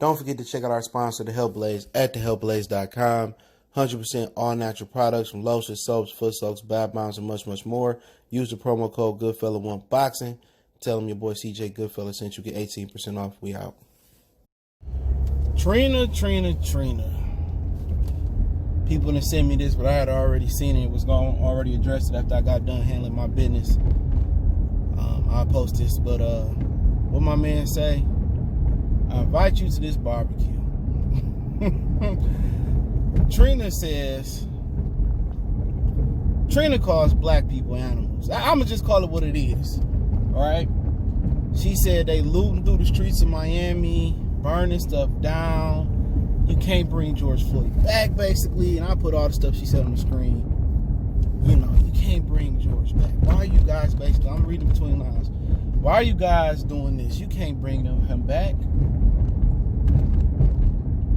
Don't forget to check out our sponsor, The Health Blaze, at thehealthblaze.com. 100% all natural products from lotions, soaps, foot soaks, bath bombs, and much, much more. Use the promo code Goodfella1Boxing. Tell them your boy CJ Goodfella sent you. Get 18% off. We out. Trina. People didn't send me this, but I had already seen it. It was already addressed it after I got done handling my business. I'll post this, but what my man say? I invite you to this barbecue. Trina calls black people animals. I'm going to just call it what it is. All right? She said they looting through the streets of Miami, burning stuff down. You can't bring George Floyd back, basically. And I put all the stuff she said on the screen. You know, you can't bring George back. Why are you guys, basically, I'm reading between lines. Why are you guys doing this? You can't bring him back.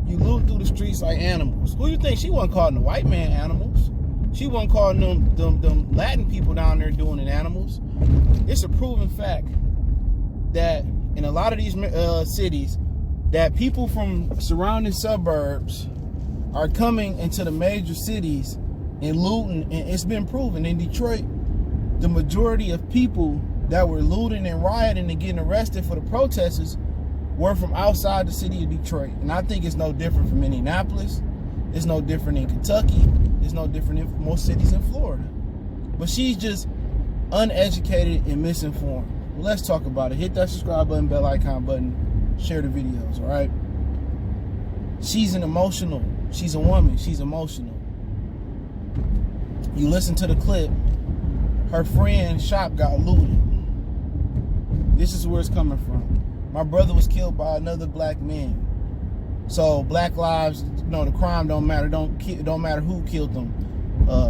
You loot through the streets like animals. Who you think? She wasn't calling the white man animals. She wasn't calling them Latin people down there doing it animals. It's a proven fact that in a lot of these cities, that people from surrounding suburbs are coming into the major cities and looting. And it's been proven in Detroit, the majority of people that were looting and rioting and getting arrested for the protesters were from outside the city of Detroit. And I think it's no different from Indianapolis. It's no different in Kentucky. It's no different in most cities in Florida. But she's just uneducated and misinformed. Well, let's talk about it. Hit that subscribe button, bell icon button, share the videos, all right? She's a woman. She's emotional. You listen to the clip. Her friend's shop got looted. This is where it's coming from. My brother was killed by another black man. So black lives, the crime don't matter. Don't matter who killed them.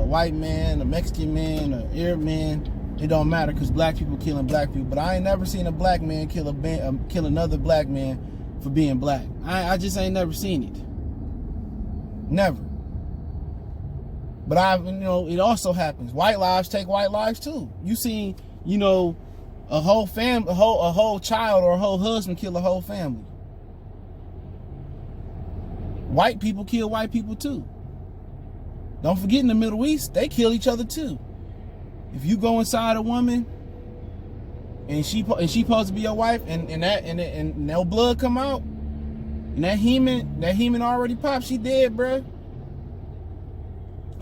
White man, a Mexican man, an Arab man. It don't matter because black people killing black people. But I ain't never seen a black man kill another black man for being black. I just ain't never seen it. Never. But it also happens. White lives take white lives too. You seen, a whole family, a whole child or a whole husband kill a whole family. White people kill white people too. Don't forget, in the Middle East, they kill each other too. If you go inside a woman and she supposed to be your wife, and no blood come out, and that human already popped, she dead, bruh.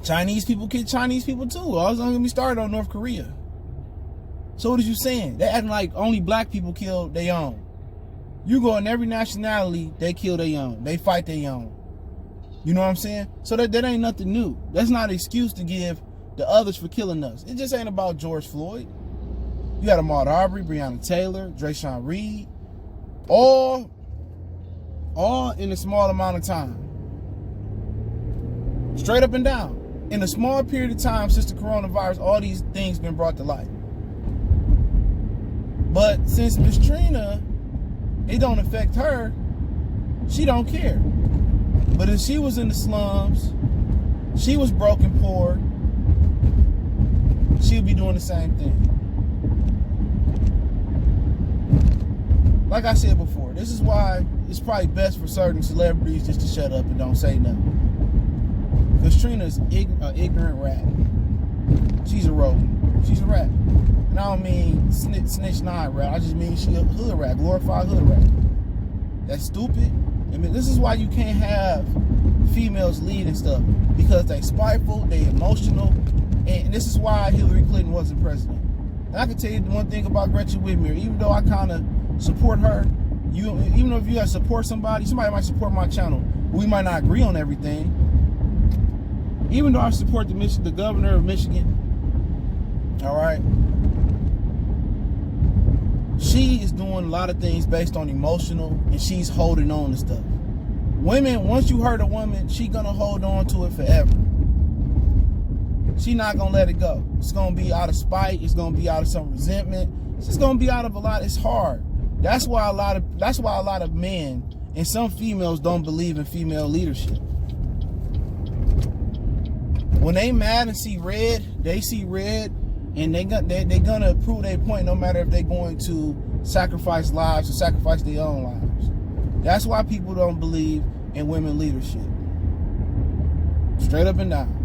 Chinese people kill Chinese people too. I was gonna get me started on North Korea. So what is you saying? They acting like only black people kill their own. You go in every nationality, they kill their own. They fight their own. You know what I'm saying? So that ain't nothing new. That's not an excuse to give the others for killing us. It just ain't about George Floyd. You got Ahmaud Arbery, Breonna Taylor, Drayshawn Reed, all in a small amount of time. Straight up and down. In a small period of time since the coronavirus, all these things been brought to light. But since Miss Trina, it don't affect her, she don't care. But if she was in the slums, she was broken poor, she'll be doing the same thing. Like I said before, this is why it's probably best for certain celebrities just to shut up and don't say nothing. Because Trina's an ignorant rat. She's a rodent. She's a rat. And I don't mean snitch nine rat. I just mean she a hood rat, glorified hood rat. That's stupid. I mean, this is why you can't have females lead and stuff. Because they spiteful, they emotional. And this is why Hillary Clinton wasn't president. And I can tell you one thing about Gretchen Whitmer. Even though I kind of support her, even though if you guys support somebody might support my channel. We might not agree on everything. Even though I support the governor of Michigan, all right, she is doing a lot of things based on emotional, and she's holding on to stuff. Women, once you hurt a woman, she gonna hold on to it forever. She not gonna let it go. It's gonna be out of spite. It's gonna be out of some resentment. It's just gonna be out of a lot. It's hard. That's why a lot of men and some females don't believe in female leadership. When they mad and see red, they see red, and they're gonna prove their point no matter if they're going to sacrifice lives or sacrifice their own lives. That's why people don't believe in women leadership. Straight up and down.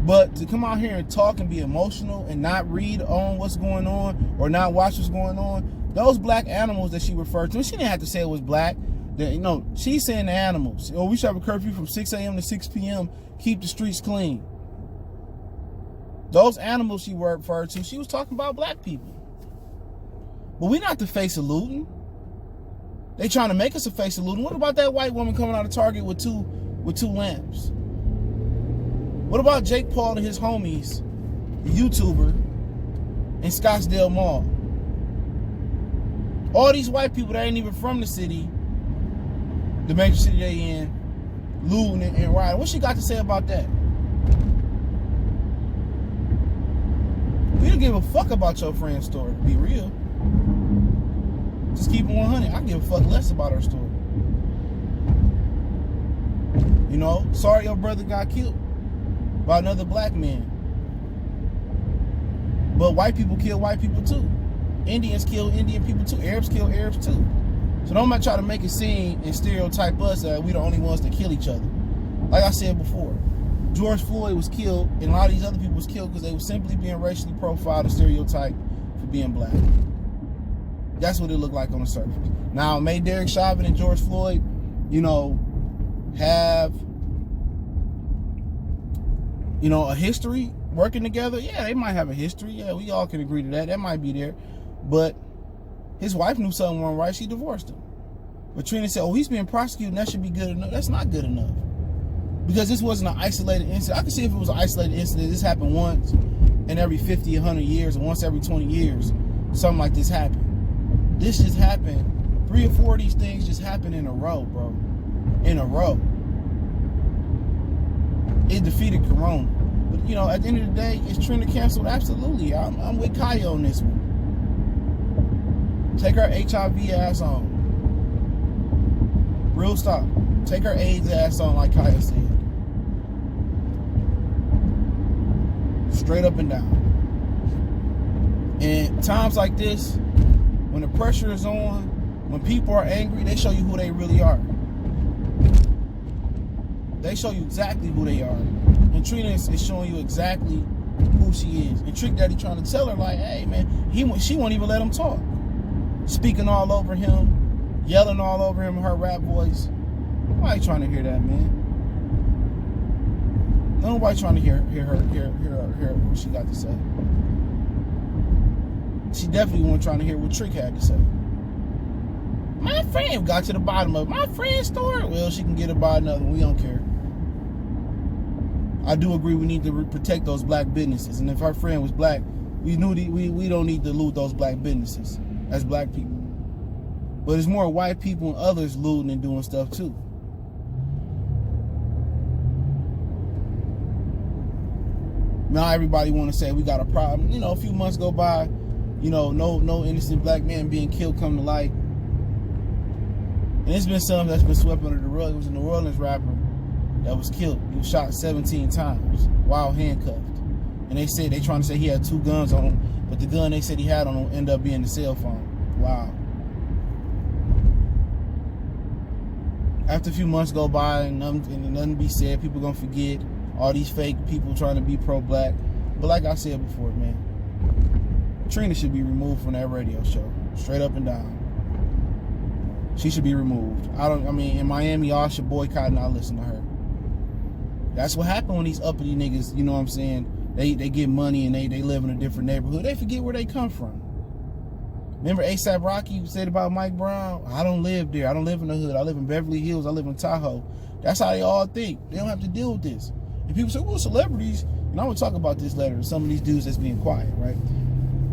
But to come out here and talk and be emotional and not read on what's going on or not watch what's going on, those black animals that she referred to, she didn't have to say it was black. She's saying the animals. We should have a curfew from 6 a.m. to 6 p.m. Keep the streets clean. Those animals she referred to, she was talking about black people. But we're not the face of looting. They trying to make us a face of looting. What about that white woman coming out of Target with two lamps? What about Jake Paul and his homies, the YouTuber, in Scottsdale Mall? All these white people that ain't even from the city, the major city they in, looting and rioting. What she got to say about that? We don't give a fuck about your friend's story, to be real. Just keep it 100. I give a fuck less about her story. Sorry your brother got killed by another black man. But white people kill white people too. Indians kill Indian people too. Arabs kill Arabs too. So don't try to make it seem and stereotype us that we the only ones that kill each other. Like I said before, George Floyd was killed and a lot of these other people was killed because they were simply being racially profiled and stereotyped for being black. That's what it looked like on the surface. Now, may Derek Chauvin and George Floyd, have, a history working together? Yeah, they might have a history. Yeah, we all can agree to that. That might be there. But his wife knew something wasn't right. She divorced him. But Trina said, he's being prosecuted and that should be good enough. That's not good enough. Because this wasn't an isolated incident. I can see if it was an isolated incident. This happened once in every 50, 100 years, or once every 20 years. Something like this happened. This just happened. 3 or 4 of these things just happened in a row, bro. In a row. It defeated Corona. But, at the end of the day, is Trina canceled? Absolutely. I'm with Kaya on this one. Take her HIV ass on. Real stop. Take her AIDS ass on, like Kaya said. Straight up and down. And times like this, when the pressure is on, when people are angry, they show you who they really are. They show you exactly who they are. And Trina is showing you exactly who she is. And Trick Daddy trying to tell her, like, hey, man, she won't even let him talk. Speaking all over him, yelling all over him in her rap voice. Nobody trying to hear that, man. Nobody trying to hear what she got to say. She definitely wasn't trying to hear what Trick had to say. My friend got to the bottom of it. My friend's story. Well, she can get it by another one. We don't care. I do agree we need to protect those black businesses. And if her friend was black, we don't need to loot those black businesses as black people. But it's more white people and others looting and doing stuff too. Now everybody want to say we got a problem. A few months go by, no innocent black man being killed come to light. And it's been something that's been swept under the rug. It was a New Orleans rapper that was killed. He was shot 17 times while handcuffed. And they trying to say he had 2 guns on him, but the gun they said he had on him ended up being the cell phone. Wow. After a few months go by and nothing be said, people gonna forget all these fake people trying to be pro-black. But like I said before, man, Trina should be removed from that radio show. Straight up and down. She should be removed. In Miami, y'all should boycott and not listen to her. That's what happened when these uppity niggas, you know what I'm saying, they get money and they live in a different neighborhood. They forget where they come from. Remember A$AP Rocky said about Mike Brown? I don't live there. I don't live in the hood. I live in Beverly Hills. I live in Tahoe. That's how they all think. They don't have to deal with this. And people say, well, celebrities, and I'm going to talk about this later, some of these dudes that's being quiet, right?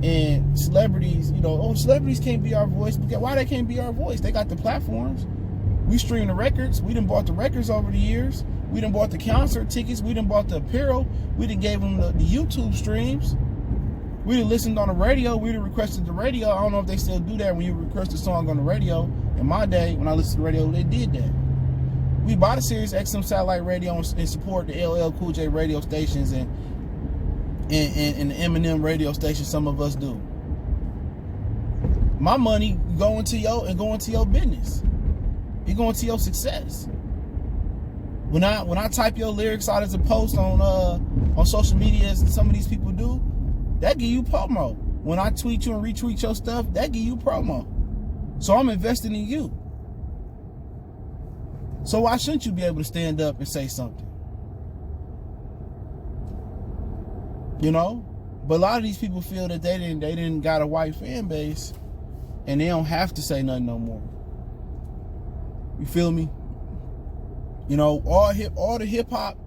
And celebrities, celebrities can't be our voice. Why they can't be our voice? They got the platforms. We stream the records. We done bought the records over the years. We done bought the concert tickets. We done bought the apparel. We done gave them the YouTube streams. We done listened on the radio. We done requested the radio. I don't know if they still do that when you request a song on the radio. In my day, when I listened to the radio, they did that. We bought a Sirius XM satellite radio and support the LL Cool J radio stations and the Eminem radio station. Some of us do. My money going to your business. You're going to your success. When I type your lyrics out as a post on social media, as some of these people do, that give you promo. When I tweet you and retweet your stuff, that give you promo. So I'm investing in you. So why shouldn't you be able to stand up and say something? You know? But a lot of these people feel that they didn't got a white fan base and they don't have to say nothing no more. You feel me? You know, all the hip hop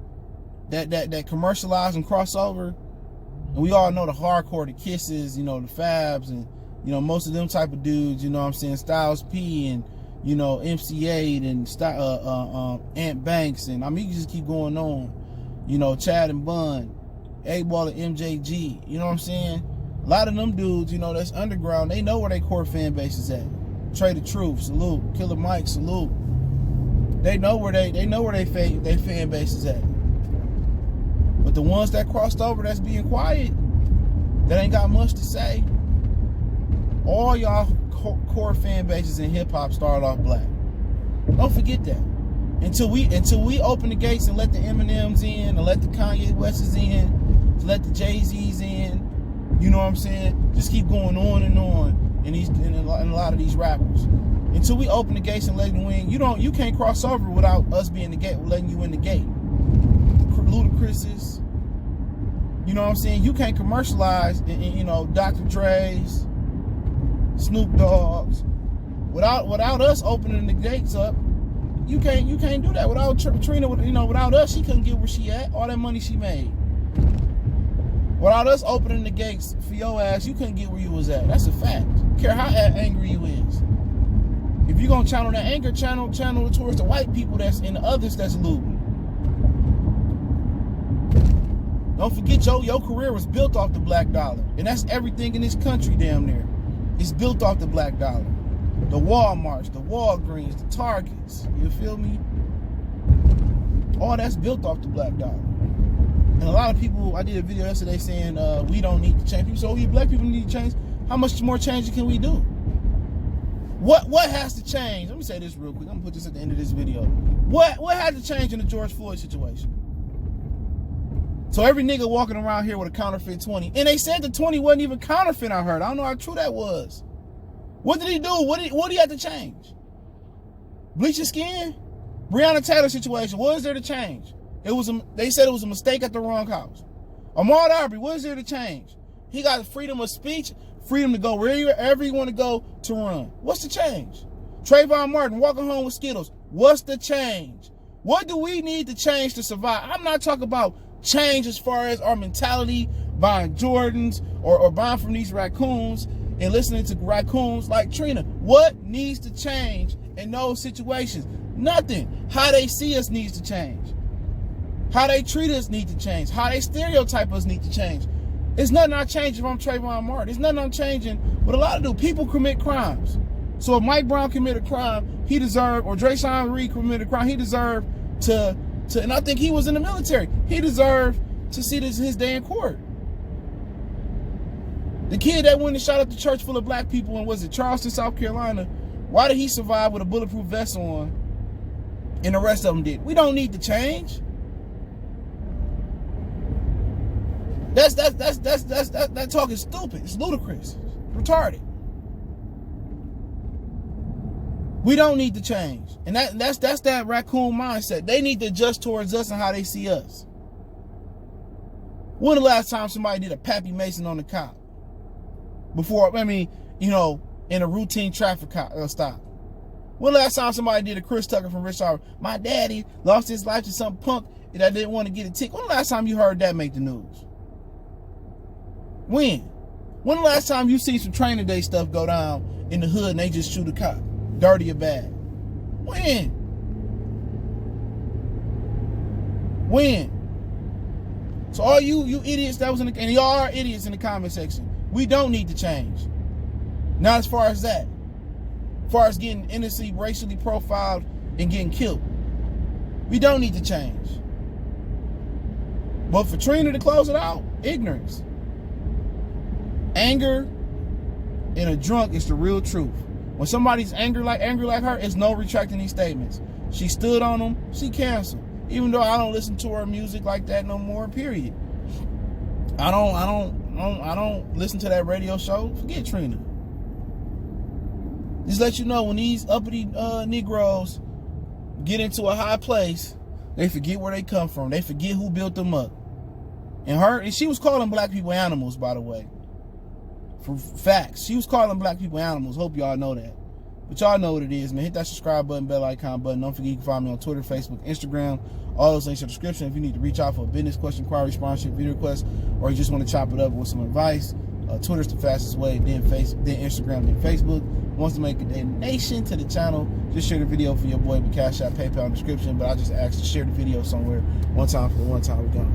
that commercialized and crossover, and we all know the hardcore, the Kisses, you know, the Fabs, and you know, most of them type of dudes, you know what I'm saying, Styles P and, you know, MC8 and Ant Banks, and I mean, you can just keep going on. You know, Chad and Bun, A-Ball and MJG, you know what I'm saying? A lot of them dudes, you know, that's underground, they know where their core fan base is at. Trey the Truth, salute. Killer Mike, salute. They know where they fan base is at. But the ones that crossed over, that's being quiet, that ain't got much to say, all y'all core fan bases in hip hop started off black. Don't forget that. Until we open the gates and let the Eminems in, and let the Kanye Wests in, to let the Jay-Z's in, you know what I'm saying? Just keep going on and on in a lot of these rappers. Until we open the gates and let them in, you can't cross over without us being the gate, letting you in the gate. Ludacris's, you know what I'm saying? You can't commercialize, you know, Dr. Dre's, Snoop Dogg's, without us opening the gates up. You can't do that. Without Trina, you know, without us, she couldn't get where she at. All that money she made. Without us opening the gates for your ass, you couldn't get where you was at. That's a fact. Care how angry you is. If you're gonna channel that anger, channel it towards the white people that's and the others that's looting. Don't forget your career was built off the black dollar. And that's everything in this country damn near. It's built off the black dollar. The Walmarts, the Walgreens, the Targets. You feel me? All that's built off the black dollar. And a lot of people, I did a video yesterday saying we don't need to change. People say, oh, you black people need to change. How much more change can we do? What has to change? Let me say this real quick. I'm gonna put this at the end of this video. What had to change in the George Floyd situation? So every nigga walking around here with a counterfeit 20, and they said the 20 wasn't even counterfeit. I heard. I don't know how true that was. What did he do? What did he have to change? Bleach his skin? Breonna Taylor situation. What is there to change? They said it was a mistake at the wrong house. Ahmaud Arbery. What is there to change? He got freedom of speech, freedom to go wherever you want to go to run. What's the change? Trayvon Martin walking home with Skittles. What's the change? What do we need to change to survive? I'm not talking about change as far as our mentality, buying Jordans or buying from these raccoons and listening to raccoons like Trina. What needs to change in those situations? Nothing. How they see us needs to change. How they treat us needs to change. How they stereotype us needs to change. It's nothing I change if I'm Trayvon Martin. It's nothing I'm changing. But a lot of people commit crimes. So if Mike Brown committed a crime, he deserved, or Drayshawn Reed committed a crime, he deserved to, and I think he was in the military. He deserved to see his day in court. The kid that went and shot up the church full of black people in, was it Charleston, South Carolina? Why did he survive with a bulletproof vest on and the rest of them did? We don't need to change. That talk is stupid. It's ludicrous. It's retarded. We don't need to change. And that's that raccoon mindset. They need to adjust towards us and how they see us. When the last time somebody did a Pappy Mason on the cop? Before, I mean, you know, in a routine traffic stop. When the last time somebody did a Chris Tucker from Rich Auburn? My daddy lost his life to some punk that didn't want to get a ticket. When the last time you heard that make the news? When? When the last time you see some Training Day stuff go down in the hood and they just shoot a cop? Dirty or bad? When? When? So all you idiots that was in the, and y'all are idiots in the comment section, we don't need to change. Not as far as that. As far as getting innocently, racially profiled and getting killed. We don't need to change. But for Trina to close it out, ignorance. Anger and a drunk is the real truth. When somebody's angry like her, it's no retracting these statements. She stood on them. She canceled. Even though I don't listen to her music like that no more. Period. I don't listen to that radio show. Forget Trina. Just let you know, when these uppity Negroes get into a high place, they forget where they come from. They forget who built them up. And she was calling black people animals, by the way. For facts. She was calling black people animals. Hope y'all know that. But y'all know what it is, man. Hit that subscribe button, bell icon button. Don't forget you can find me on Twitter, Facebook, Instagram. All those links in the description. If you need to reach out for a business question, inquiry, sponsorship, video request, or you just want to chop it up with some advice, Twitter's the fastest way, then Instagram, then Facebook. Wants to make a donation to the channel, just share the video for your boy with Cash App, PayPal in the description. But I just asked to share the video somewhere one time for the one time we're gonna.